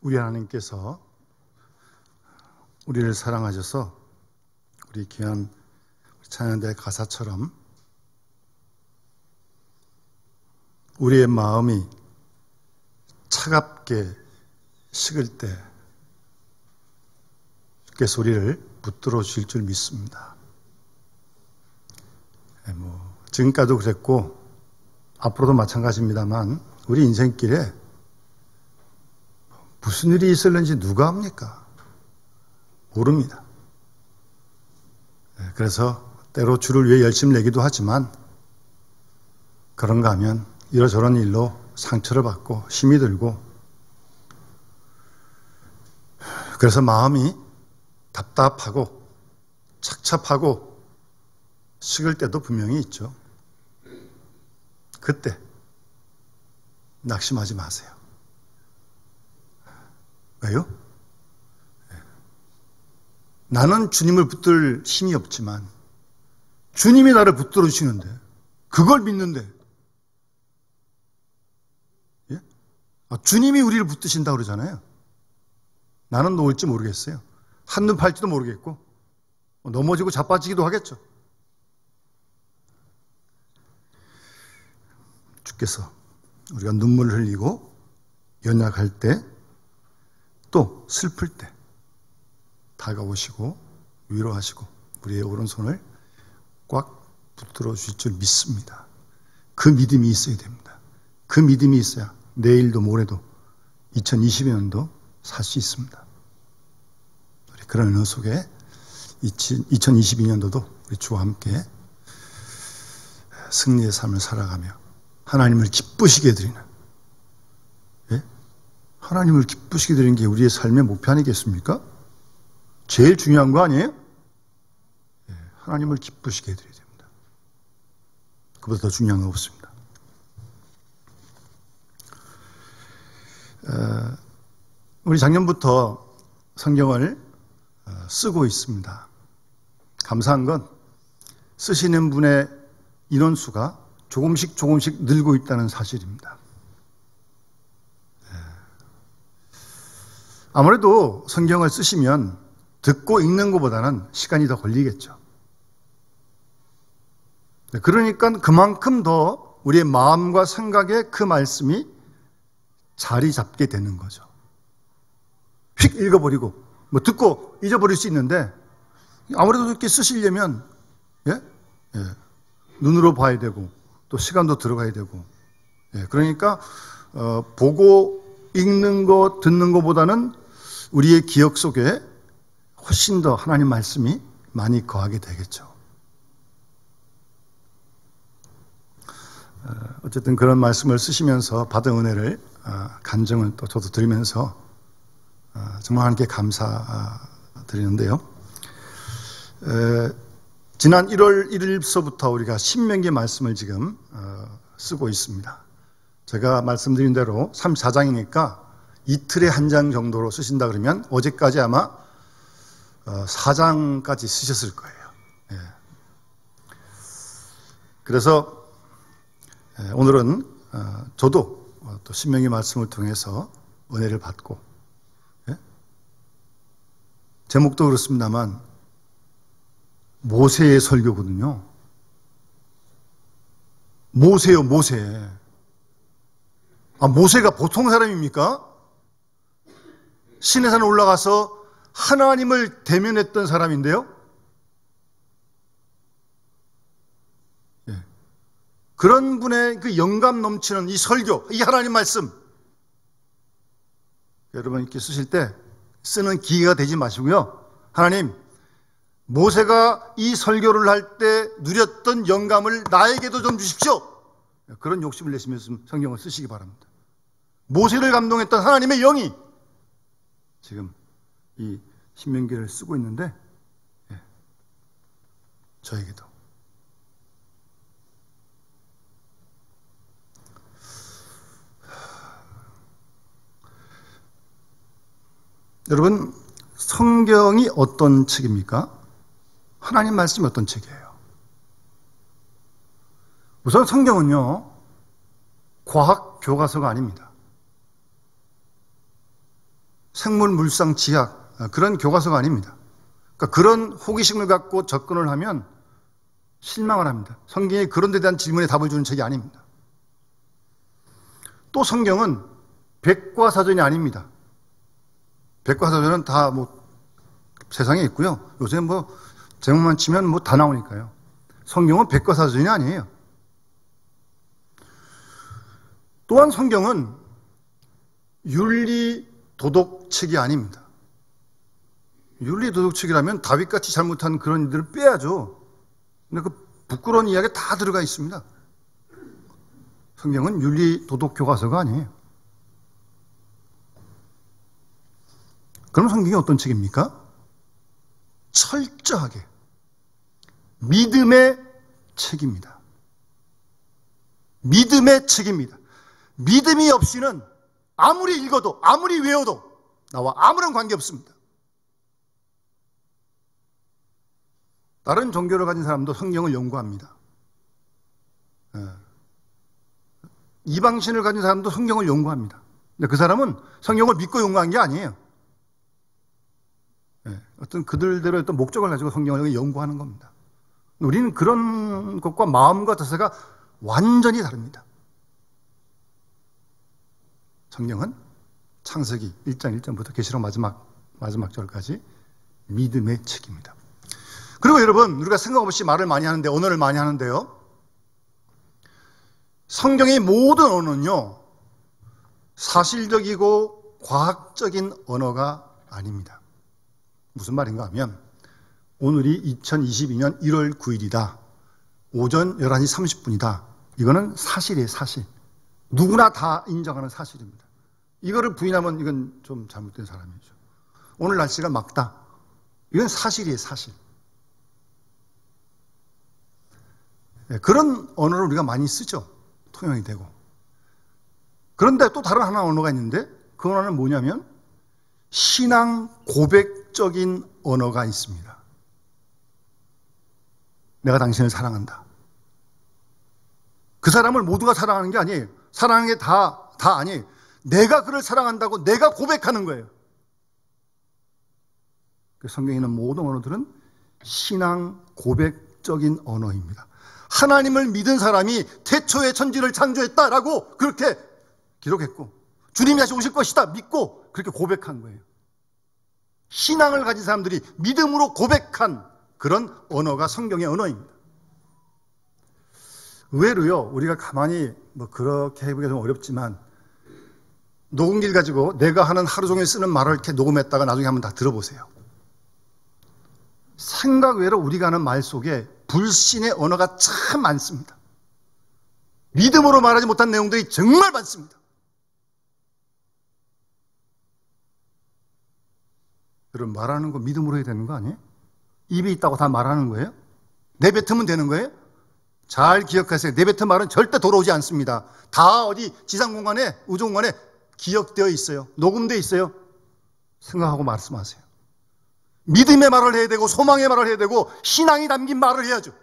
우리 하나님께서 우리를 사랑하셔서 우리 귀한 찬양대 가사처럼 우리의 마음이 차갑게 식을 때 주께서 우리를 붙들어 주실 줄 믿습니다. 지금까지도 그랬고 앞으로도 마찬가지입니다만 우리 인생길에 무슨 일이 있을는지 누가 압니까? 모릅니다. 그래서 때로 주를 위해 열심히 내기도 하지만 그런가 하면 이러저런 일로 상처를 받고 힘이 들고 그래서 마음이 답답하고 착잡하고 식을 때도 분명히 있죠. 그때 낙심하지 마세요. 왜요? 나는 주님을 붙들 힘이 없지만 주님이 나를 붙들어 주시는데 그걸 믿는데 주님이 우리를 붙드신다고 그러잖아요. 나는 놓을지 모르겠어요. 한눈 팔지도 모르겠고 넘어지고 자빠지기도 하겠죠. 주께서 우리가 눈물을 흘리고 연약할 때 또 슬플 때 다가오시고 위로하시고 우리의 오른손을 꽉 붙들어 주실 줄 믿습니다. 그 믿음이 있어야 됩니다. 그 믿음이 있어야 내일도 모레도 2022년도 살 수 있습니다. 우리 그런 은혜 속에 2022년도도 우리 주와 함께 승리의 삶을 살아가며 하나님을 기쁘시게 해드리는 하나님을 기쁘시게 드리는 게 우리의 삶의 목표 아니겠습니까? 제일 중요한 거 아니에요? 하나님을 기쁘시게 해드려야 됩니다. 그보다 더 중요한 거 없습니다. 우리 작년부터 성경을 쓰고 있습니다. 감사한 건 쓰시는 분의 인원수가 조금씩 늘고 있다는 사실입니다. 아무래도 성경을 쓰시면 듣고 읽는 것보다는 시간이 더 걸리겠죠. 그러니까 그만큼 더 우리의 마음과 생각에 그 말씀이 자리 잡게 되는 거죠. 휙 읽어버리고 듣고 잊어버릴 수 있는데 아무래도 이렇게 쓰시려면 눈으로 봐야 되고 또 시간도 들어가야 되고 그러니까 보고 읽는 거 듣는 것보다는 우리의 기억 속에 훨씬 더 하나님 말씀이 많이 거하게 되겠죠. 어쨌든 그런 말씀을 쓰시면서 받은 은혜를 간증을 또 저도 드리면서 정말 하나님께 감사드리는데요. 지난 1월 1일서부터 우리가 신명기 말씀을 지금 쓰고 있습니다. 제가 말씀드린 대로 34장이니까 이틀에 한 장 정도로 쓰신다 그러면 어제까지 아마 4장까지 쓰셨을 거예요. 그래서 오늘은 저도 또 신명기 말씀을 통해서 은혜를 받고 제목도 그렇습니다만 모세의 설교거든요. 모세요, 모세. 모세가 보통 사람입니까? 신의 산에 올라가서 하나님을 대면했던 사람인데요. 그런 분의 그 영감 넘치는 이 설교, 이 하나님 말씀 여러분 이렇게 쓰실 때 쓰는 기회가 되지 마시고요. 하나님, 모세가 이 설교를 할 때 누렸던 영감을 나에게도 좀 주십시오. 그런 욕심을 내시면서 성경을 쓰시기 바랍니다. 모세를 감동했던 하나님의 영이 지금 이 신명기를 쓰고 있는데 저에게도 여러분 성경이 어떤 책입니까? 하나님 말씀이 어떤 책이에요? 우선 성경은요 과학 교과서가 아닙니다. 생물, 물상, 지학 그런 교과서가 아닙니다. 그러니까 그런 호기심을 갖고 접근을 하면 실망을 합니다. 성경이 그런 데 대한 질문에 답을 주는 책이 아닙니다. 또 성경은 백과사전이 아닙니다. 백과사전은 다 세상에 있고요. 요새 제목만 치면 다 나오니까요. 성경은 백과사전이 아니에요. 또한 성경은 윤리 도덕책이 아닙니다. 윤리 도덕책이라면 다윗같이 잘못한 그런 일들을 빼야죠. 근데 그 부끄러운 이야기 다 들어가 있습니다. 성경은 윤리 도덕 교과서가 아니에요. 그럼 성경이 어떤 책입니까? 철저하게 믿음의 책입니다. 믿음의 책입니다. 믿음이 없이는 아무리 읽어도 아무리 외워도 나와 아무런 관계없습니다. 다른 종교를 가진 사람도 성경을 연구합니다. 이방신을 가진 사람도 성경을 연구합니다. 근데 그 사람은 성경을 믿고 연구한 게 아니에요. 어떤 그들대로 어떤 목적을 가지고 성경을 연구하는 겁니다. 우리는 그런 것과 마음과 자세가 완전히 다릅니다. 성경은 창세기 1장 1절부터 계시록 마지막 절까지 믿음의 책입니다. 그리고 여러분, 우리가 생각 없이 말을 많이 하는데, 언어를 많이 하는데요. 성경의 모든 언어는요, 사실적이고 과학적인 언어가 아닙니다. 무슨 말인가 하면, 오늘이 2022년 1월 9일이다. 오전 11시 30분이다. 이거는 사실이에요, 사실. 누구나 다 인정하는 사실입니다. 이거를 부인하면 이건 좀 잘못된 사람이죠. 오늘 날씨가 맑다. 이건 사실이에요, 사실. 그런 언어를 우리가 많이 쓰죠. 통용이 되고. 그런데 또 다른 하나 언어가 있는데 그 언어는 뭐냐면 신앙 고백적인 언어가 있습니다. 내가 당신을 사랑한다. 그 사람을 모두가 사랑하는 게 아니에요. 사랑하는 게 다 아니에요. 내가 그를 사랑한다고 내가 고백하는 거예요. 성경에 있는 모든 언어들은 신앙 고백적인 언어입니다. 하나님을 믿은 사람이 태초에 천지를 창조했다라고 그렇게 기록했고 주님이 다시 오실 것이다 믿고 그렇게 고백한 거예요. 신앙을 가진 사람들이 믿음으로 고백한 그런 언어가 성경의 언어입니다. 의외로요, 우리가 가만히 그렇게 해보기가 좀 어렵지만 녹음기를 가지고 내가 하는 하루 종일 쓰는 말을 이렇게 녹음했다가 나중에 한번 다 들어보세요. 생각 외로 우리가 하는 말 속에 불신의 언어가 참 많습니다. 믿음으로 말하지 못한 내용들이 정말 많습니다. 여러분, 말하는 거 믿음으로 해야 되는 거 아니에요? 입이 있다고 다 말하는 거예요? 내뱉으면 되는 거예요? 잘 기억하세요. 내뱉은 말은 절대 돌아오지 않습니다. 다 어디 지상공간에, 우주공간에 기억되어 있어요. 녹음되어 있어요. 생각하고 말씀하세요. 믿음의 말을 해야 되고 소망의 말을 해야 되고 신앙이 담긴 말을 해야죠.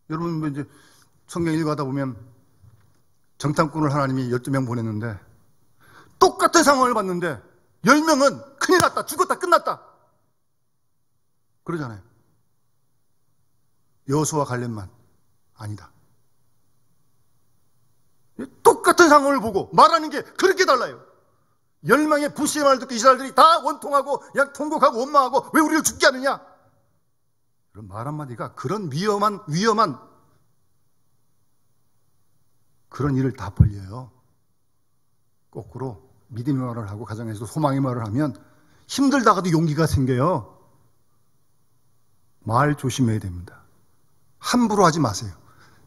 여러분 이제 성경 읽어가다 보면 정탐꾼을 하나님이 12명 보냈는데 똑같은 상황을 봤는데 10명은 큰일 났다, 죽었다, 끝났다 그러잖아요. 여호수아 갈렙만 아니다. 똑같은 상황을 보고 말하는 게 그렇게 달라요. 10명의 불신의 말을 듣고 이스라엘들이 다 원통하고 약 통곡하고 원망하고 왜 우리를 죽게 하느냐. 그런 말 한마디가 그런 위험한 그런 일을 다 벌려요. 거꾸로 믿음의 말을 하고 가정에서도 소망의 말을 하면 힘들다가도 용기가 생겨요. 말 조심해야 됩니다. 함부로 하지 마세요.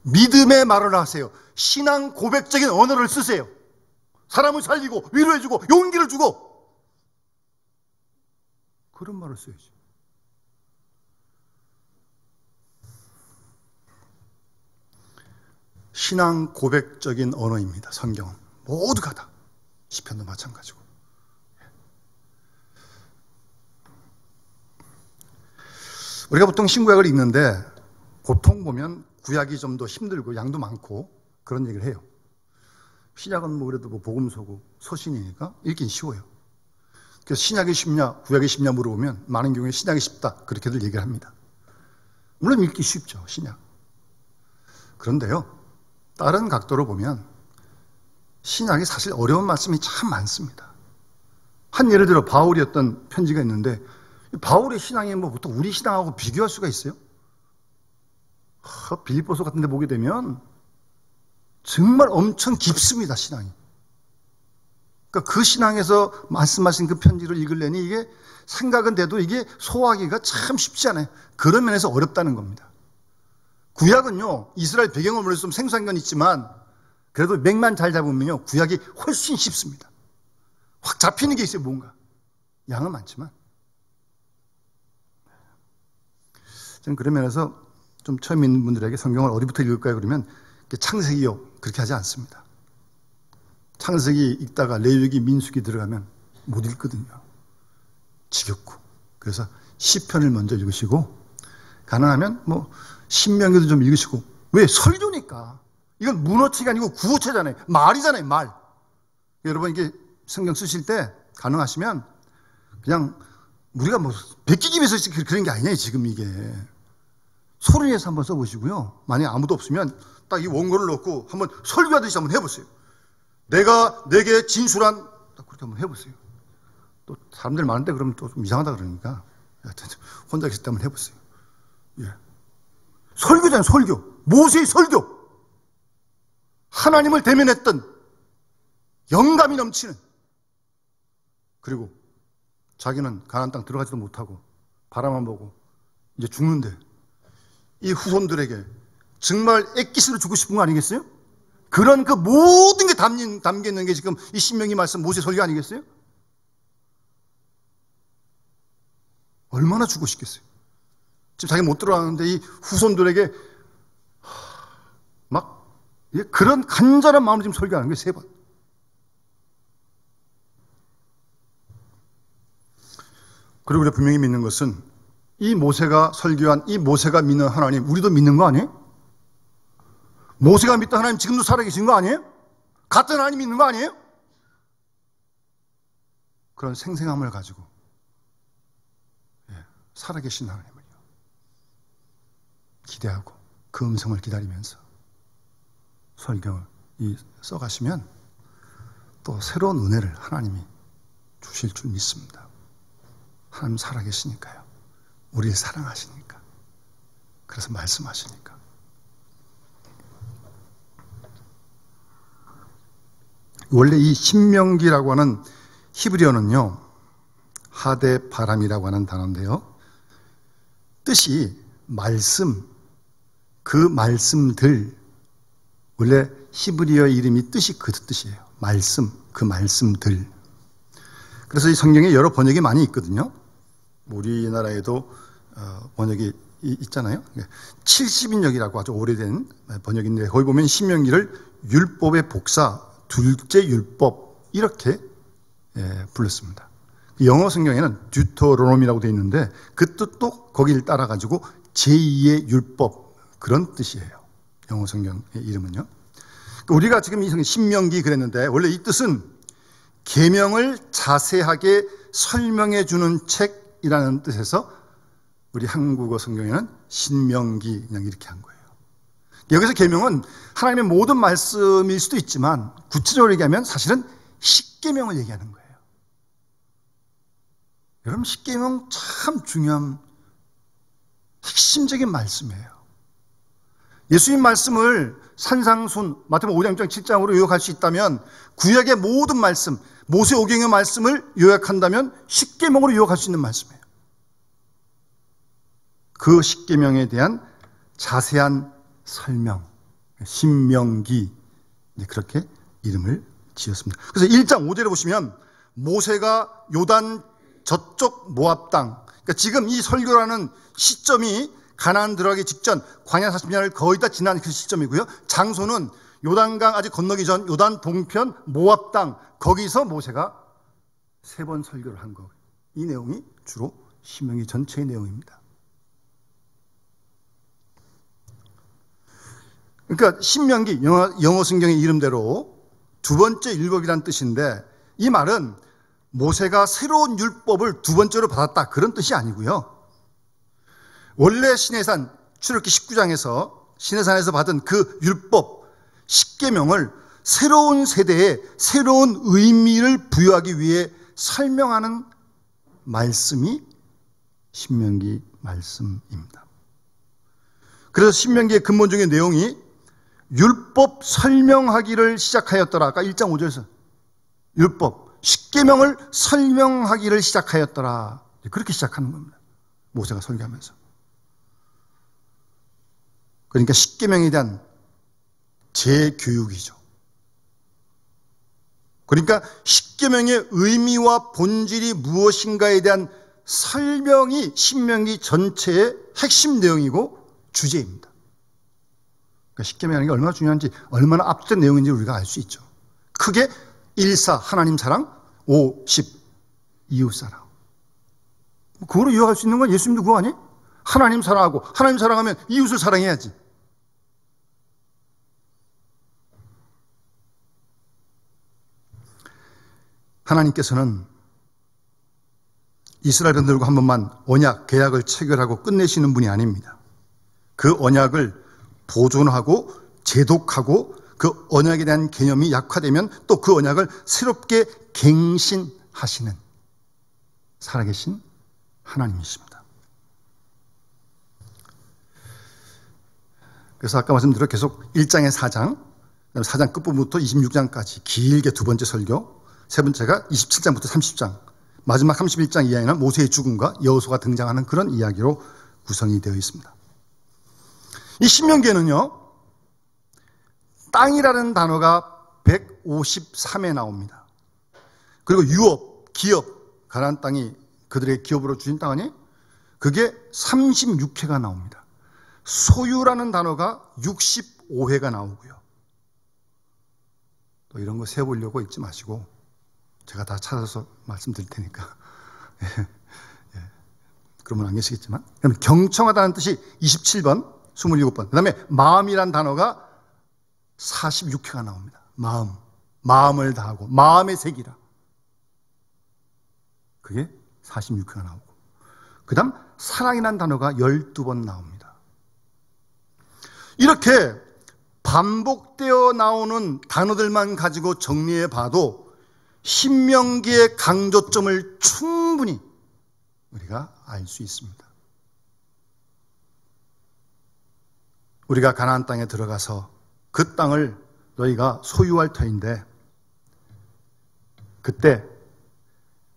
믿음의 말을 하세요. 신앙 고백적인 언어를 쓰세요. 사람을 살리고 위로해주고 용기를 주고 그런 말을 써야지. 신앙 고백적인 언어입니다. 성경은 모두가 다. 시편도 마찬가지고. 우리가 보통 신구약을 읽는데 보통 보면 구약이 좀 더 힘들고 양도 많고 그런 얘기를 해요. 신약은 그래도 복음서고 소신이니까 읽긴 쉬워요. 그래서 신약이 쉽냐 구약이 쉽냐 물어보면 많은 경우에 신약이 쉽다 그렇게들 얘기를 합니다. 물론 읽기 쉽죠, 신약. 그런데요, 다른 각도로 보면 신약이 사실 어려운 말씀이 참 많습니다. 한 예를 들어 바울이 어떤 편지가 있는데 바울의 신앙이 뭐 보통 우리 신앙하고 비교할 수가 있어요? 빌립보서 같은 데 보게 되면 정말 엄청 깊습니다, 신앙이. 그러니까 그 신앙에서 말씀하신 그 편지를 읽으려니 이게 생각은 돼도 이게 소화하기가 참 쉽지 않아요. 그런 면에서 어렵다는 겁니다. 구약은요, 이스라엘 배경을 몰라서 좀 생소한 건 있지만 그래도 맥만 잘 잡으면요, 구약이 훨씬 쉽습니다. 확 잡히는 게 있어요, 뭔가. 양은 많지만. 저는 그런 면에서 좀 처음 있는 분들에게 성경을 어디부터 읽을까요? 그러면 창세기요, 그렇게 하지 않습니다. 창세기 읽다가 레위기, 민수기 들어가면 못 읽거든요. 지겹고. 그래서 시편을 먼저 읽으시고 가능하면 뭐 신명기도 좀 읽으시고. 왜? 설교니까. 이건 문어체가 아니고 구어체잖아요. 말이잖아요, 말. 여러분 이게 성경 쓰실 때 가능하시면 그냥 우리가 뭐 베끼기 위해서 그런 게 아니에요, 지금 이게. 소리 내서 한번 써보시고요. 만약에 아무도 없으면 딱 이 원고를 넣고 한번 설교하듯이 한번 해보세요. 내가 내게 진술한, 딱 그렇게 한번 해보세요. 또 사람들 많은데 그러면 또 좀 이상하다 그러니까 혼자 계실 때 한번 해보세요. 예. 설교잖아요, 설교. 모세의 설교. 하나님을 대면했던 영감이 넘치는. 그리고 자기는 가나안 땅 들어가지도 못하고 바라만 보고 이제 죽는데 이 후손들에게 정말 액기스로 주고 싶은 거 아니겠어요? 그런 그 모든 게 담겨 있는 게 지금 이 신명기 말씀 모세 설교 아니겠어요? 얼마나 주고 싶겠어요? 지금 자기 못 들어가는데 이 후손들에게 막 그런 간절한 마음으로 지금 설교하는 거예요, 3번. 그리고 우리가 분명히 믿는 것은 이 모세가 설교한 이 모세가 믿는 하나님, 우리도 믿는 거 아니에요? 모세가 믿던 하나님 지금도 살아계신 거 아니에요? 같은 하나님 믿는 거 아니에요? 그런 생생함을 가지고 살아계신 하나님을요 기대하고 그 음성을 기다리면서 설경을 써가시면 또 새로운 은혜를 하나님이 주실 줄 믿습니다. 하나님 살아계시니까요. 우리를 사랑하시니까. 그래서 말씀하시니까. 원래 이 신명기라고 하는 히브리어는요, 하데 바람이라고 하는 단어인데요. 뜻이 말씀, 그 말씀들, 원래 히브리어 이름이 뜻이 그 뜻이에요. 말씀, 그 말씀들. 그래서 이 성경에 여러 번역이 많이 있거든요. 우리나라에도 번역이 있잖아요. 70인역이라고 아주 오래된 번역인데 거기 보면 신명기를 율법의 복사, 둘째 율법 이렇게 불렀습니다. 영어 성경에는 듀토로놈이라고 되어 있는데 그 뜻도 거기를 따라가지고 제2의 율법 그런 뜻이에요. 영어 성경의 이름은요. 우리가 지금 이 성경 신명기 그랬는데 원래 이 뜻은 계명을 자세하게 설명해 주는 책이라는 뜻에서 우리 한국어 성경에는 신명기 그냥 이렇게 한 거예요. 여기서 계명은 하나님의 모든 말씀일 수도 있지만 구체적으로 얘기하면 사실은 십계명을 얘기하는 거예요. 여러분 십계명 참 중요한 핵심적인 말씀이에요. 예수님 말씀을 산상순 마태복음 5장 6장 7장으로 요약할 수 있다면 구약의 모든 말씀 모세 오경의 말씀을 요약한다면 십계명으로 요약할 수 있는 말씀이에요. 그 십계명에 대한 자세한 설명, 신명기 그렇게 이름을 지었습니다. 그래서 1장 5절에 보시면 모세가 요단 저쪽 모압 땅, 그러니까 지금 이 설교라는 시점이 가나안 들어가기 직전 광야 40년을 거의 다 지난 그 시점이고요. 장소는 요단강 아직 건너기 전 요단 동편 모압 땅, 거기서 모세가 3번 설교를 한 거예요. 이 내용이 주로 신명기 전체의 내용입니다. 그러니까 신명기 영어 성경의 이름대로 두 번째 율법이란 뜻인데 이 말은 모세가 새로운 율법을 두 번째로 받았다, 그런 뜻이 아니고요. 원래 시내산 출애굽기 19장에서 시내산에서 받은 그 율법 10계명을 새로운 세대에 새로운 의미를 부여하기 위해 설명하는 말씀이 신명기 말씀입니다. 그래서 신명기의 근본적인 내용이 율법 설명하기를 시작하였더라. 아까 1장 5절에서 율법 10계명을 설명하기를 시작하였더라. 그렇게 시작하는 겁니다. 모세가 설교하면서. 그러니까 10계명에 대한 재교육이죠. 그러니까 10계명의 의미와 본질이 무엇인가에 대한 설명이 신명기 전체의 핵심 내용이고 주제입니다. 그러니까 10계명이 얼마나 중요한지, 얼마나 압도된 내용인지 우리가 알 수 있죠. 크게 1, 4 하나님 사랑, 5, 10 이웃 사랑. 그거로 이어갈 수 있는 건 예수님도 그거 아니에요? 하나님 사랑하고, 하나님 사랑하면 이웃을 사랑해야지. 하나님께서는 이스라엘人들과 한 번만 언약, 계약을 체결하고 끝내시는 분이 아닙니다. 그 언약을 보존하고 제독하고 그 언약에 대한 개념이 약화되면 또 그 언약을 새롭게 갱신하시는 살아계신 하나님이십니다. 그래서 아까 말씀드린 계속 1장에 4장, 4장 끝부분부터 26장까지 길게 두 번째 설교, 세 번째가 27장부터 30장, 마지막 31장 이하에는 모세의 죽음과 여호수아가 등장하는 그런 이야기로 구성이 되어 있습니다. 이 신명기에는요, 땅이라는 단어가 153에 나옵니다. 그리고 유업, 기업, 가나안 땅이 그들의 기업으로 주신 땅 아니에요? 그게 36회가 나옵니다. 소유라는 단어가 65회가 나오고요. 또 이런 거 세어보려고 읽지 마시고 제가 다 찾아서 말씀드릴 테니까. 그러면 안 계시겠지만. 그럼 경청하다는 뜻이 27번, 27번. 그 다음에 마음이란 단어가 46회가 나옵니다. 마음, 마음을 다하고 마음의 색이라. 그게 46회가 나오고. 그 다음 사랑이란 단어가 12번 나옵니다. 이렇게 반복되어 나오는 단어들만 가지고 정리해 봐도 신명기의 강조점을 충분히 우리가 알 수 있습니다. 우리가 가나안 땅에 들어가서 그 땅을 너희가 소유할 터인데, 그때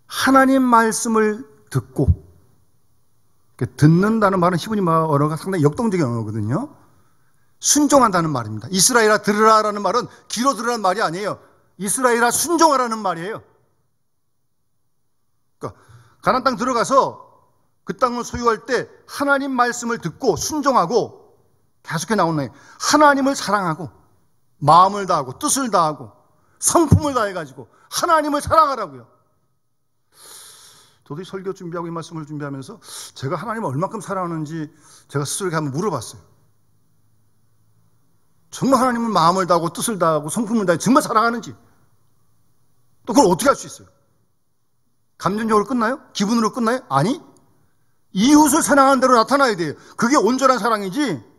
하나님 말씀을 듣고, 듣는다는 말은 히브리 언어가 상당히 역동적인 언어거든요. 순종한다는 말입니다. 이스라엘아 들으라라는 말은 귀로 들으라는 말이 아니에요. 이스라엘아 순종하라는 말이에요. 그러니까 가나안 땅 들어가서 그 땅을 소유할 때 하나님 말씀을 듣고 순종하고, 계속해 나오는 하나님을 사랑하고 마음을 다하고 뜻을 다하고 성품을 다해가지고 하나님을 사랑하라고요. 저도 이 설교 준비하고 이 말씀을 준비하면서 제가 하나님을 얼마큼 사랑하는지 제가 스스로에게 한번 물어봤어요. 정말 하나님을 마음을 다하고 뜻을 다하고 성품을 다해 정말 사랑하는지, 또 그걸 어떻게 할 수 있어요? 감정적으로 끝나요? 기분으로 끝나요? 아니, 이웃을 사랑하는 대로 나타나야 돼요. 그게 온전한 사랑이지,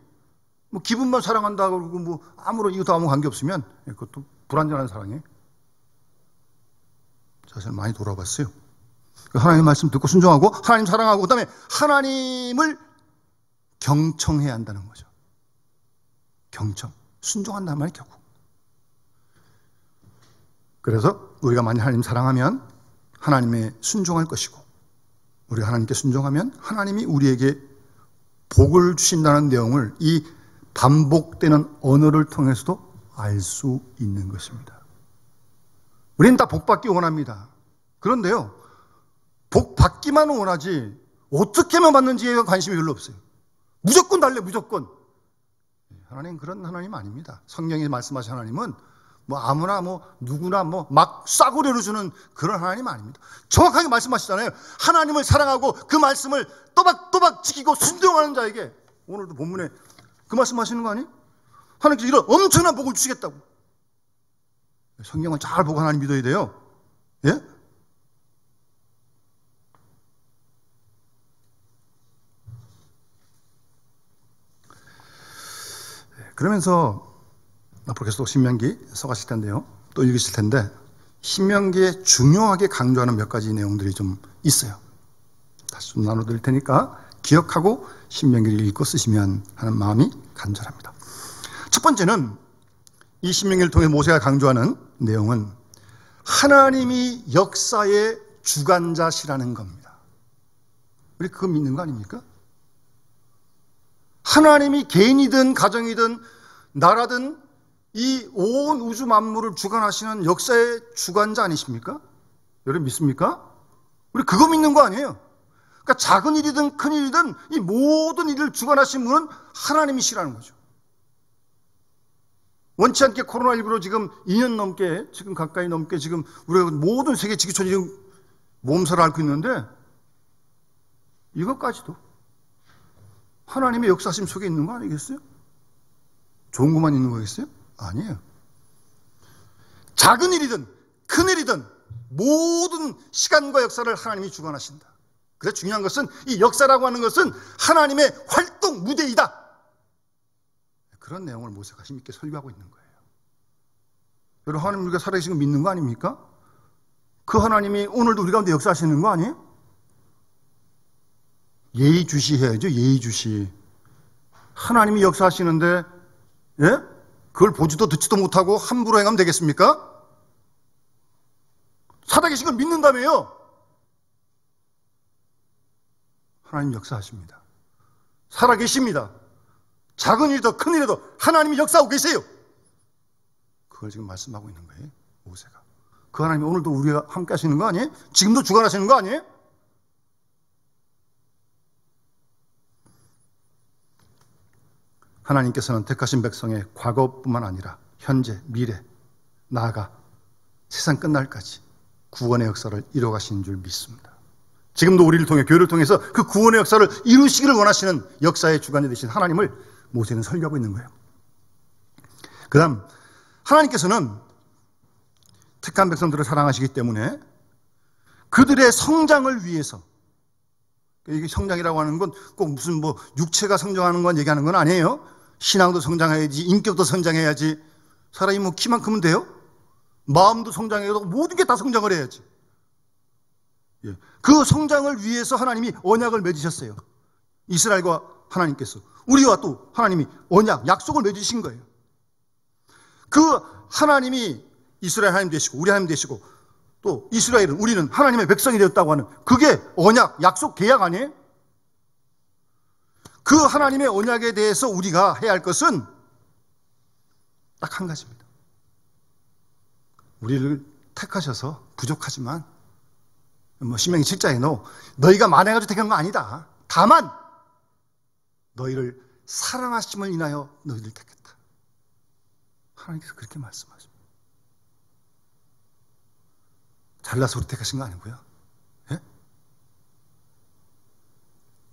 뭐 기분만 사랑한다 그러고 뭐 아무런 이웃도 아무 관계 없으면 그것도 불완전한 사랑이에요. 자신을 많이 돌아봤어요. 하나님 말씀 듣고 순종하고 하나님 사랑하고 그다음에 하나님을 경청해야 한다는 거죠. 경청, 순종한다는 말이 결국. 그래서 우리가 만약 하나님 사랑하면 하나님의 순종할 것이고, 우리가 하나님께 순종하면 하나님이 우리에게 복을 주신다는 내용을 이 반복되는 언어를 통해서도 알 수 있는 것입니다. 우리는 다 복받기 원합니다. 그런데요, 복받기만 원하지 어떻게 하면 받는지에 관심이 별로 없어요. 무조건 달래, 무조건. 하나님 그런 하나님 아닙니다. 성경에 말씀하신 하나님은 뭐 아무나 뭐 누구나 뭐 막 싸구려로 주는 그런 하나님 아닙니다. 정확하게 말씀하시잖아요. 하나님을 사랑하고 그 말씀을 또박또박 지키고 순종하는 자에게, 오늘도 본문에 그 말씀하시는 거 아니에요? 하나님께서 이런 엄청난 복을 주시겠다고. 성경을 잘 보고 하나님 믿어야 돼요. 예? 그러면서 앞으로 계속 신명기 써가실 텐데요. 또 읽으실 텐데 신명기에 중요하게 강조하는 몇 가지 내용들이 좀 있어요. 다시 좀 나눠드릴 테니까 기억하고 신명기를 읽고 쓰시면 하는 마음이 간절합니다. 첫 번째는 이 신명기를 통해 모세가 강조하는 내용은 하나님이 역사의 주관자시라는 겁니다. 우리 그거 믿는 거 아닙니까? 하나님이 개인이든 가정이든 나라든 이 온 우주 만물을 주관하시는 역사의 주관자 아니십니까? 여러분 믿습니까? 우리 그거 믿는 거 아니에요. 그러니까 작은 일이든 큰 일이든 이 모든 일을 주관하신 분은 하나님이시라는 거죠. 원치 않게 코로나19로 지금 2년 넘게, 지금 가까이 넘게 지금 우리가 모든 세계 지구촌이 지금 몸살을 앓고 있는데 이것까지도 하나님의 역사심 속에 있는 거 아니겠어요? 좋은 것만 있는 거겠어요? 아니에요. 작은 일이든 큰 일이든 모든 시간과 역사를 하나님이 주관하신다. 그래서 중요한 것은 이 역사라고 하는 것은 하나님의 활동 무대이다. 그런 내용을 모세가 힘있게 설교하고 있는 거예요. 여러분 하나님 우리가 살아계신 거 믿는 거 아닙니까? 그 하나님이 오늘도 우리 가운데 역사하시는 거 아니에요? 예의주시해야죠. 예의주시. 하나님이 역사하시는데 예? 그걸 보지도 듣지도 못하고 함부로 행하면 되겠습니까? 살아계신 걸 믿는다며요. 하나님 역사하십니다. 살아계십니다. 작은 일이든 큰 일이든 하나님이 역사하고 계세요. 그걸 지금 말씀하고 있는 거예요. 모세가. 그 하나님이 오늘도 우리가 함께 하시는 거 아니에요? 지금도 주관하시는 거 아니에요? 하나님께서는 택하신 백성의 과거뿐만 아니라 현재, 미래, 나아가 세상 끝날까지 구원의 역사를 이뤄가시는 줄 믿습니다. 지금도 우리를 통해 교회를 통해서 그 구원의 역사를 이루시기를 원하시는 역사의 주관이 되신 하나님을 모세는 설교하고 있는 거예요. 그 다음 하나님께서는 택한 백성들을 사랑하시기 때문에 그들의 성장을 위해서, 이게 성장이라고 하는 건 꼭 무슨 뭐 육체가 성장하는 건 얘기하는 건 아니에요. 신앙도 성장해야지, 인격도 성장해야지. 사람이 뭐 키만 크면 돼요? 마음도 성장해야 되고 모든 게 다 성장을 해야지. 그 성장을 위해서 하나님이 언약을 맺으셨어요. 이스라엘과 하나님께서 우리와 또 하나님이 언약, 약속을 맺으신 거예요. 그 하나님이 이스라엘 하나님 되시고 우리 하나님 되시고 또 이스라엘은 우리는 하나님의 백성이 되었다고 하는 그게 언약, 약속, 계약 아니에요? 그 하나님의 언약에 대해서 우리가 해야 할 것은 딱 한 가지입니다. 우리를 택하셔서 부족하지만 뭐 신명기 7장에 너희가 만해가지고 택한 거 아니다. 다만 너희를 사랑하심을 인하여 너희를 택했다. 하나님께서 그렇게 말씀하십니다. 잘나서 우리 택하신 거 아니고요. 예?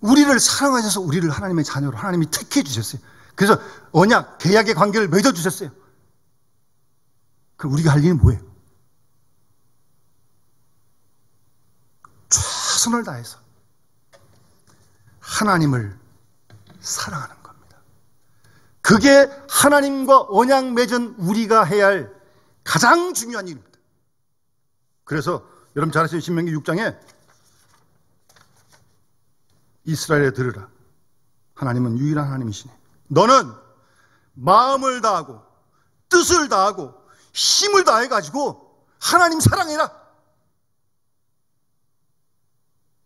우리를 사랑하셔서 우리를 하나님의 자녀로 하나님이 택해 주셨어요. 그래서 언약, 계약의 관계를 맺어주셨어요. 그럼 우리가 할 일은 뭐예요? 최선을 다해서 하나님을 사랑하는 겁니다. 그게 하나님과 언약 맺은 우리가 해야 할 가장 중요한 일입니다. 그래서 여러분 잘 아시는 신명기 6장에 이스라엘에 들으라. 하나님은 유일한 하나님이시네. 너는 마음을 다하고 뜻을 다하고 힘을 다해가지고 하나님 사랑해라.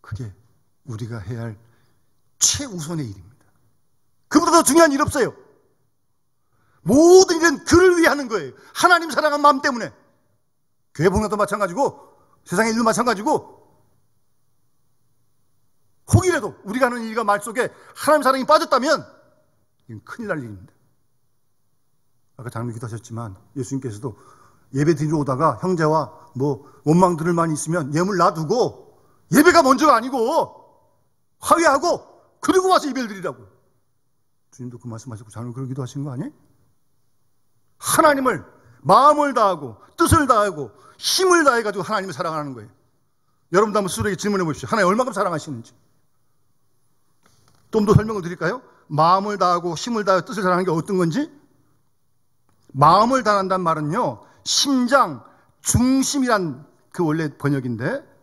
그게 우리가 해야 할 최우선의 일입니다. 그보다 더 중요한 일 없어요. 모든 일은 그를 위해 하는 거예요. 하나님 사랑한 마음 때문에. 교회 봉사도 마찬가지고 세상의 일도 마찬가지고 혹이라도 우리가 하는 일과 말 속에 하나님 사랑이 빠졌다면 이건 큰일 날 일입니다. 아까 장로 기도하셨지만 예수님께서도 예배 드리러 오다가 형제와 뭐 원망 들을 만이 있으면 예물 놔두고 예배가 먼저가 아니고 화해하고 그리고 와서 예배를 드리라고. 주님도 그 말씀하셨고 장로 그런 기도하신 거 아니에요? 하나님을 마음을 다하고 뜻을 다하고 힘을 다해가지고 하나님을 사랑하는 거예요. 여러분도 한번 스스로에게 질문해 보십시오. 하나님 얼마큼 사랑하시는지. 좀 더 설명을 드릴까요? 마음을 다하고 힘을 다하고 뜻을 다하는 게 어떤 건지? 마음을 다한다는 말은요, 심장, 중심이란 그 원래 번역인데,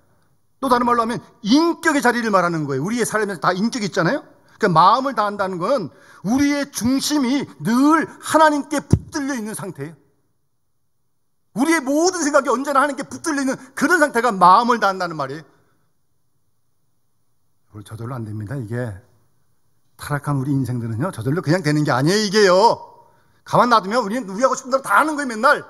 또 다른 말로 하면 인격의 자리를 말하는 거예요. 우리의 삶에서 다 인격이 있잖아요. 그러니까 마음을 다한다는 건 우리의 중심이 늘 하나님께 붙들려 있는 상태예요. 우리의 모든 생각이 언제나 하나님께 붙들려 있는 그런 상태가 마음을 다한다는 말이에요. 저절로 안 됩니다. 이게 타락한 우리 인생들은요, 저절로 그냥 되는 게 아니에요. 이게요, 가만 놔두면 우리 하고 싶은 대로 다 하는 거예요. 맨날.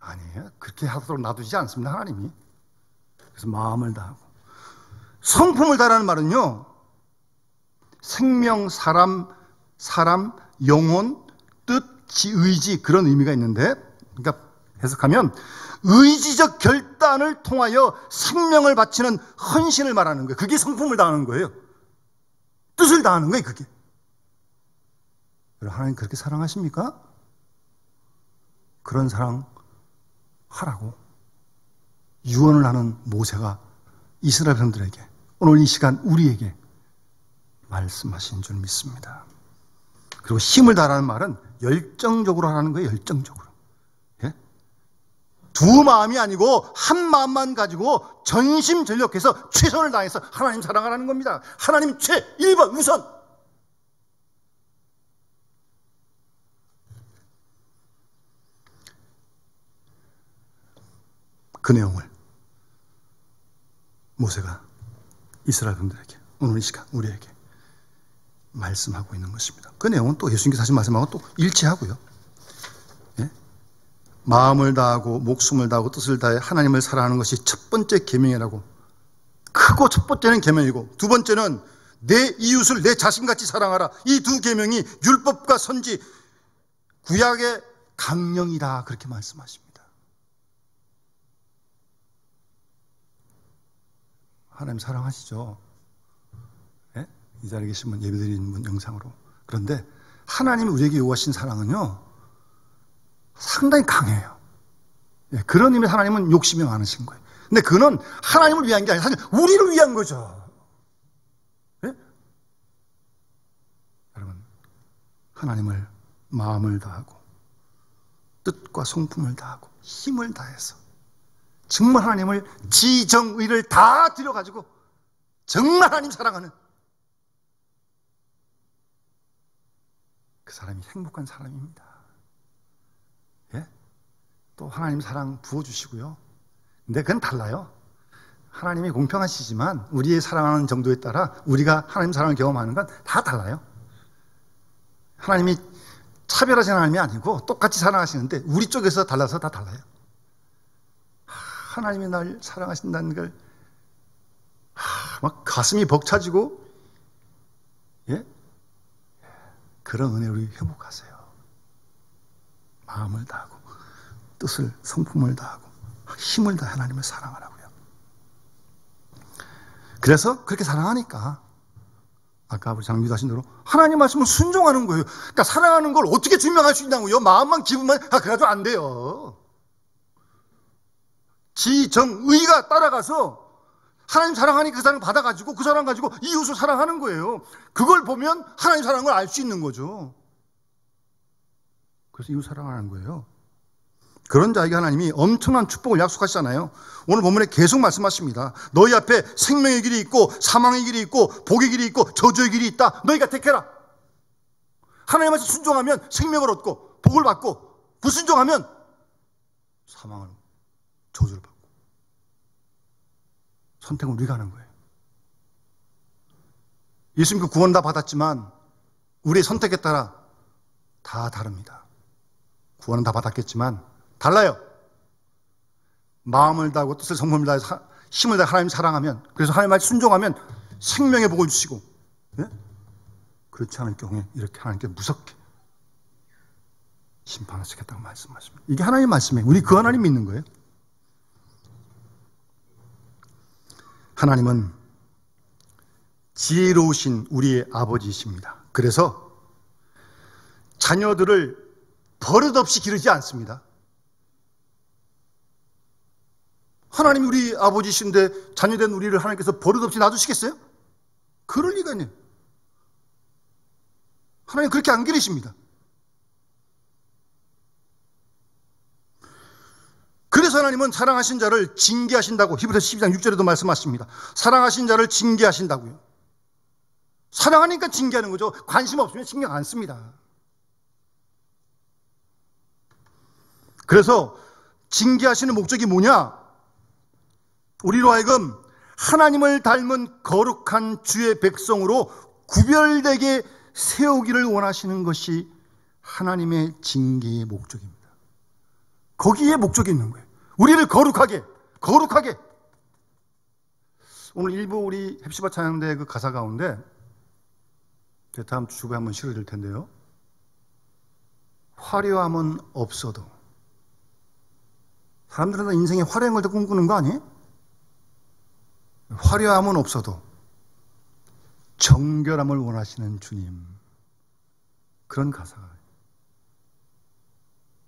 아니에요. 그렇게 하도록 놔두지 않습니다, 하나님이. 그래서 마음을 다하고. 성품을 다하라는 말은요, 생명, 사람, 영혼, 뜻, 의지, 그런 의미가 있는데, 그러니까 해석하면 의지적 결단을 통하여 생명을 바치는 헌신을 말하는 거예요. 그게 성품을 다하는 거예요. 뜻을 다하는 거예요, 그게. 여러분, 하나님 그렇게 사랑하십니까? 그런 사랑 하라고 유언을 하는 모세가 이스라엘 사람들에게, 오늘 이 시간 우리에게 말씀하신 줄 믿습니다. 그리고 힘을 다하라는 말은 열정적으로 하라는 거예요. 열정적으로. 예? 두 마음이 아니고 한 마음만 가지고 전심전력해서 최선을 다해서 하나님 사랑하라는 겁니다. 하나님 1번 우선. 그 내용을 모세가 이스라엘 분들에게, 오늘 이 시간 우리에게 말씀하고 있는 것입니다. 그 내용은 또 예수님께서 하신 말씀하고 또 일치하고요. 예? 마음을 다하고 목숨을 다하고 뜻을 다해 하나님을 사랑하는 것이 첫 번째 계명이라고. 크고 첫 번째는 계명이고, 두 번째는 내 이웃을 내 자신같이 사랑하라. 이 두 계명이 율법과 선지, 구약의 강령이다, 그렇게 말씀하십니다. 하나님 사랑하시죠? 예? 이 자리에 계신 분, 예배드리는 분 영상으로. 그런데 하나님이 우리에게 요구하신 사랑은요, 상당히 강해요. 예, 그런 의미에서 하나님은 욕심이 많으신 거예요. 근데 그는 하나님을 위한 게 아니라 사실 우리를 위한 거죠. 예? 여러분, 하나님을 마음을 다하고 뜻과 성품을 다하고 힘을 다해서 정말 하나님을 지정의를 다 들여가지고 정말 하나님 사랑하는 그 사람이 행복한 사람입니다. 예? 또 하나님 사랑 부어주시고요. 근데 그건 달라요. 하나님이 공평하시지만 우리의 사랑하는 정도에 따라 우리가 하나님 사랑을 경험하는 건 다 달라요. 하나님이 차별하시는 하나님이 아니고 똑같이 사랑하시는데 우리 쪽에서 달라서 다 달라요. 하나님이 날 사랑하신다는 걸 막 가슴이 벅차지고, 예? 그런 은혜를 우리 회복하세요. 마음을 다하고 뜻을, 성품을 다하고 힘을 다해 하나님을 사랑하라고요. 그래서 그렇게 사랑하니까 아까 우리 장미도 하신 대로 하나님 말씀을 순종하는 거예요. 그러니까 사랑하는 걸 어떻게 증명할 수 있냐고요. 마음만 기분만 그래가지고 안 돼요. 지정의가 따라가서 하나님 사랑하니까 그 사랑 받아가지고 그 사랑 가지고 이웃을 사랑하는 거예요. 그걸 보면 하나님 사랑을 알 수 있는 거죠. 그래서 이웃 사랑하는 거예요. 그런 자에게 하나님이 엄청난 축복을 약속하시잖아요. 오늘 본문에 계속 말씀하십니다. 너희 앞에 생명의 길이 있고 사망의 길이 있고 복의 길이 있고 저주의 길이 있다. 너희가 택해라. 하나님 말씀 순종하면 생명을 얻고 복을 받고, 불순종하면 사망을, 저주를 받고. 선택은 우리가 하는 거예요. 예수님께 구원 다 받았지만 우리의 선택에 따라 다 다릅니다. 구원은 다 받았겠지만 달라요. 마음을 다하고 뜻을, 성품을 다해서 힘을 다해 하나님 사랑하면, 그래서 하나님 말 순종하면 생명의 복을 주시고, 예? 그렇지 않을 경우에 이렇게 하나님께 무섭게 심판하시겠다고 말씀하십니다. 이게 하나님의 말씀이에요. 우리 그 하나님 믿는 거예요. 하나님은 지혜로우신 우리의 아버지이십니다. 그래서 자녀들을 버릇없이 기르지 않습니다. 하나님이 우리 아버지신데 자녀된 우리를 하나님께서 버릇없이 놔두시겠어요? 그럴 리가요. 하나님 그렇게 안 기르십니다. 그래서 하나님은 사랑하신 자를 징계하신다고 히브리서 12장 6절에도 말씀하십니다. 사랑하신 자를 징계하신다고요. 사랑하니까 징계하는 거죠. 관심 없으면 신경 안 씁니다. 그래서 징계하시는 목적이 뭐냐? 우리로 하여금 하나님을 닮은 거룩한 주의 백성으로 구별되게 세우기를 원하시는 것이 하나님의 징계의 목적입니다. 거기에 목적이 있는 거예요. 우리를 거룩하게. 오늘 일부 우리 헵시바 찬양대 그 가사 가운데 다음 주 주부에 한번 실어드릴 텐데요. 화려함은 없어도. 사람들은 다 인생에 화려한 걸 더 꿈꾸는 거 아니에요? 화려함은 없어도 정결함을 원하시는 주님. 그런 가사가.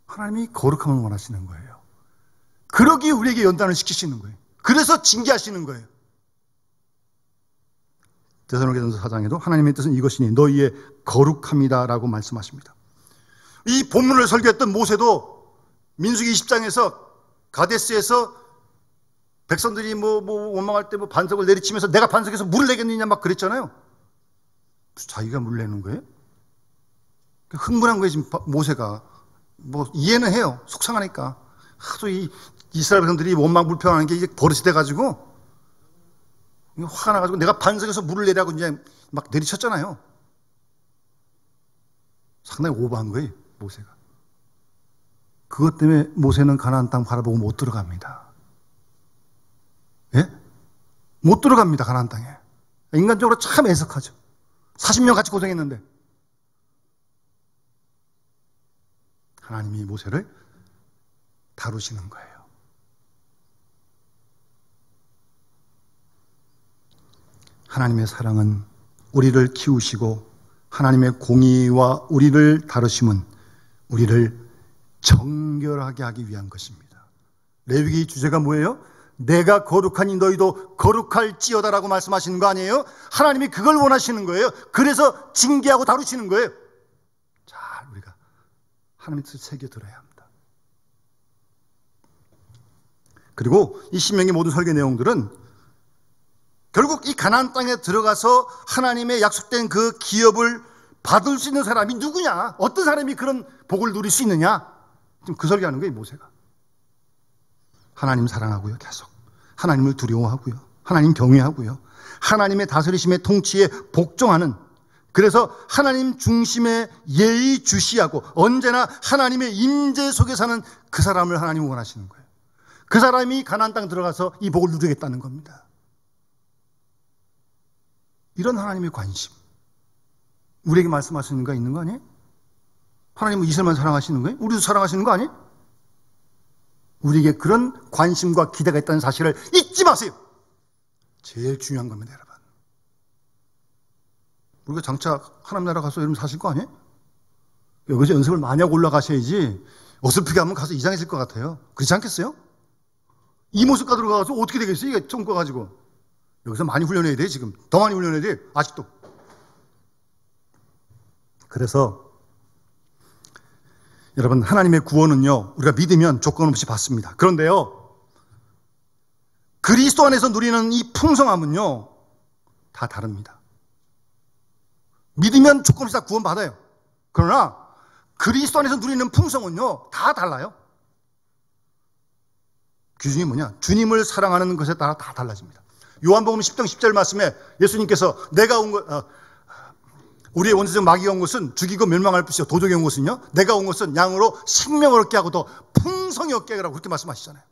하나님이 거룩함을 원하시는 거예요. 그러기에 우리에게 연단을 시키시는 거예요. 그래서 징계하시는 거예요. 데살로니가전서 4장에도 하나님의 뜻은 이것이니 너희의 거룩함이다라고 말씀하십니다. 이 본문을 설교했던 모세도 민수기 20장에서 가데스에서 백성들이 원망할 때 반석을 내리치면서 내가 반석에서 물을 내겠느냐 막 그랬잖아요. 자기가 물 내는 거예요? 흥분한 거예요, 지금 모세가. 이해는 해요. 속상하니까. 하도 이 이스라엘 백성들이 원망 불평하는 게 이제 버릇이 돼가지고 화가 나가지고 내가 반석에서 물을 내라고 이제 막 내리쳤잖아요. 상당히 오버한 거예요, 모세가. 그것 때문에 모세는 가나안 땅 바라보고 못 들어갑니다. 예? 못 들어갑니다, 가나안 땅에. 인간적으로 참 애석하죠. 40년 같이 고생했는데. 하나님이 모세를 다루시는 거예요. 하나님의 사랑은 우리를 키우시고 하나님의 공의와 우리를 다루심은 우리를 정결하게 하기 위한 것입니다. 레위기 주제가 뭐예요? 내가 거룩하니 너희도 거룩할지어다라고 말씀하시는 거 아니에요? 하나님이 그걸 원하시는 거예요. 그래서 징계하고 다루시는 거예요. 잘 우리가 하나님의 뜻을 새겨들어야 합니다. 그리고 이 신명기 모든 설교 내용들은 결국 이 가나안 땅에 들어가서 하나님의 약속된 그 기업을 받을 수 있는 사람이 누구냐? 어떤 사람이 그런 복을 누릴 수 있느냐? 지금 그 설교하는 거예요, 모세가. 하나님 사랑하고요, 계속. 하나님을 두려워하고요. 하나님 경외하고요. 하나님의 다스리심의 통치에 복종하는, 그래서 하나님 중심의 예의주시하고 언제나 하나님의 임재 속에 사는 그 사람을 하나님은 원하시는 거예요. 그 사람이 가나안 땅 들어가서 이 복을 누리겠다는 겁니다. 이런 하나님의 관심, 우리에게 말씀하시는 거 있는 거 아니에요? 하나님은 이스라엘만 사랑하시는 거예요? 우리도 사랑하시는 거 아니에요? 우리에게 그런 관심과 기대가 있다는 사실을 잊지 마세요. 제일 중요한 겁니다, 여러분. 우리가 장차 하나님 나라 가서 여러분 사실 거 아니에요? 여기서 연습을 많이 하고 올라가셔야지 어설프게 하면 가서 이상해질 것 같아요. 그렇지 않겠어요? 이 모습 가지고 가서 어떻게 되겠어요? 이게 좀 꺼가지고. 여기서 많이 훈련해야 돼, 지금. 더 많이 훈련해야 돼, 아직도. 그래서 여러분, 하나님의 구원은요, 우리가 믿으면 조건 없이 받습니다. 그런데요, 그리스도 안에서 누리는 이 풍성함은요, 다 다릅니다. 믿으면 조건 없이 다 구원받아요. 그러나 그리스도 안에서 누리는 풍성은요, 다 달라요. 기준이 뭐냐? 주님을 사랑하는 것에 따라 다 달라집니다. 요한복음 10장 10절 말씀에 예수님께서 내가 온 것, 우리의 원수적 마귀가 온 것은 죽이고 멸망할 뿐이요 도적이 온 것은요, 내가 온 것은 양으로 생명을 얻게 하고 더 풍성히 얻게 하라고 그렇게 말씀하시잖아요.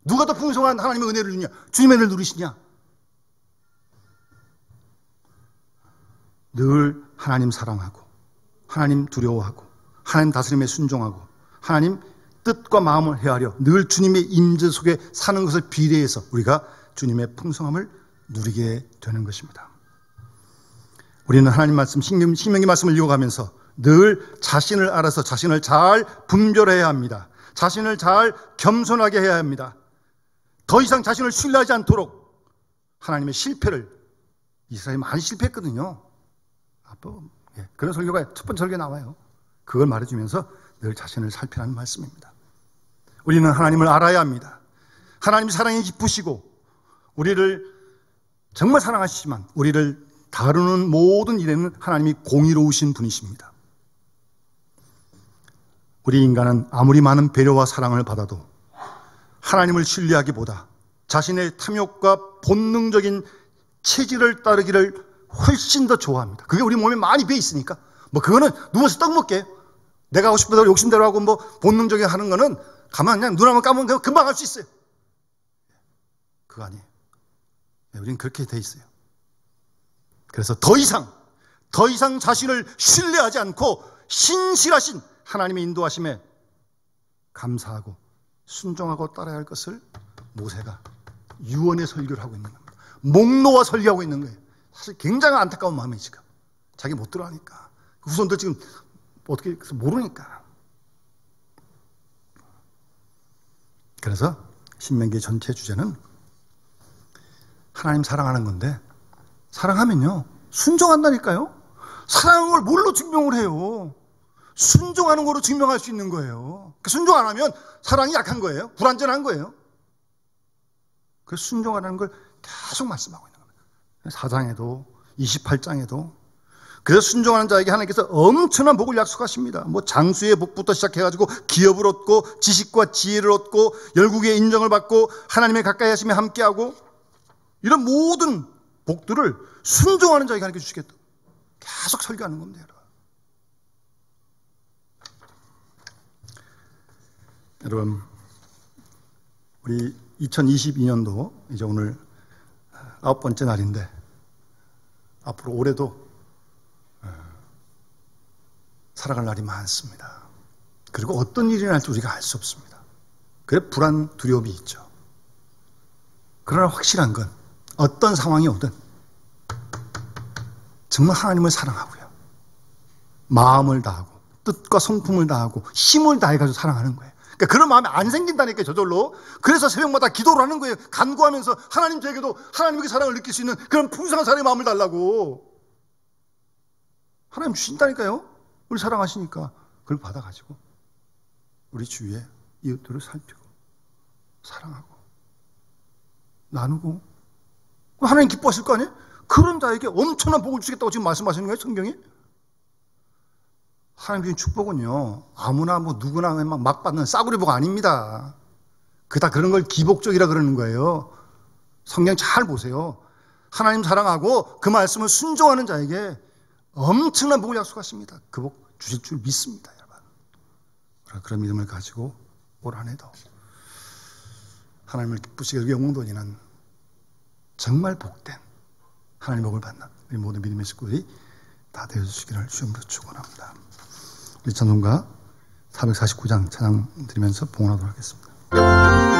누가 더 풍성한 하나님의 은혜를 누리냐? 주님의 은혜를 누리시냐? 늘 하나님 사랑하고 하나님 두려워하고 하나님 다스림에 순종하고 하나님 뜻과 마음을 헤아려 늘 주님의 임재 속에 사는 것을 비례해서 우리가 주님의 풍성함을 누리게 되는 것입니다. 우리는 하나님 말씀, 신명기 말씀을 이어가면서 늘 자신을 알아서 자신을 잘 분별해야 합니다. 자신을 잘 겸손하게 해야 합니다. 더 이상 자신을 신뢰하지 않도록 하나님의 실패를, 이스라엘이 많이 실패했거든요. 그런 설교가 첫 번째 설교에 나와요. 그걸 말해주면서 늘 자신을 살피라는 말씀입니다. 우리는 하나님을 알아야 합니다. 하나님이 사랑이 깊으시고 우리를 정말 사랑하시지만 우리를 다루는 모든 일에는 하나님이 공의로우신 분이십니다. 우리 인간은 아무리 많은 배려와 사랑을 받아도 하나님을 신뢰하기보다 자신의 탐욕과 본능적인 체질을 따르기를 훨씬 더 좋아합니다. 그게 우리 몸에 많이 배어 있으니까. 그거는 누워서 떡 먹게. 내가 하고 싶은 대로 욕심대로 하고 본능적인 하는 거는 가만 그냥 눈 한번 감으면 금방 할 수 있어요. 그거 아니에요. 우리는 그렇게 돼 있어요. 그래서 더 이상 자신을 신뢰하지 않고 신실하신 하나님의 인도하심에 감사하고 순종하고 따라야 할 것을 모세가 유언의 설교를 하고 있는 겁니다. 목놓아 설교하고 있는 거예요. 사실 굉장히 안타까운 마음이 지금. 자기 못 들어가니까. 후손도 지금 어떻게 모르니까. 그래서 신명기의 전체 주제는 하나님 사랑하는 건데, 사랑하면요 순종한다니까요. 사랑하는 걸 뭘로 증명을 해요? 순종하는 거로 증명할 수 있는 거예요. 순종 안 하면 사랑이 약한 거예요. 불완전한 거예요. 그래서 순종하라는 걸 계속 말씀하고 있는 겁니다. 4장에도 28장에도. 그래서 순종하는 자에게 하나님께서 엄청난 복을 약속하십니다. 장수의 복부터 시작해가지고 기업을 얻고 지식과 지혜를 얻고 열국의 인정을 받고 하나님의 가까이 하심에 함께하고 이런 모든 복들을 순종하는 자에게 하나님께 주시겠다. 계속 설교하는 겁니다, 여러분. 우리 2022년도 이제 오늘 9번째 날인데 앞으로 올해도 살아갈 날이 많습니다. 그리고 어떤 일이 날지 우리가 알 수 없습니다. 그래 불안, 두려움이 있죠. 그러나 확실한 건 어떤 상황이 오든 정말 하나님을 사랑하고요. 마음을 다하고 뜻과 성품을 다하고 힘을 다해가지고 사랑하는 거예요. 그러니까 그런 마음이 안 생긴다니까요, 저절로. 그래서 새벽마다 기도를 하는 거예요. 간구하면서 하나님 저에게도 하나님의 사랑을 느낄 수 있는 그런 풍성한 사랑의 마음을 달라고. 하나님 주신다니까요. 우리 사랑하시니까 그걸 받아가지고 우리 주위에 이웃들을 살피고 사랑하고 나누고 하나님 기뻐하실 거 아니에요? 그런 자에게 엄청난 복을 주겠다고 지금 말씀하시는 거예요, 성경이? 하나님의 축복은요 아무나 누구나 막 받는 싸구려 복 아닙니다. 다 그런 걸 기복적이라 그러는 거예요. 성경 잘 보세요. 하나님 사랑하고 그 말씀을 순종하는 자에게 엄청난 복을 약속하십니다. 그 복 주실 줄 믿습니다, 여러분. 그런 믿음을 가지고 올 한 해도 하나님을 기쁘시게 영웅돈이는 정말 복된 하나님의 복을 받는 우리 모든 믿음의 식구들이 다 되어주시기를 주님으로 축원합니다. 우리 찬송가 449장 찬양 드리면서 봉헌하도록 하겠습니다.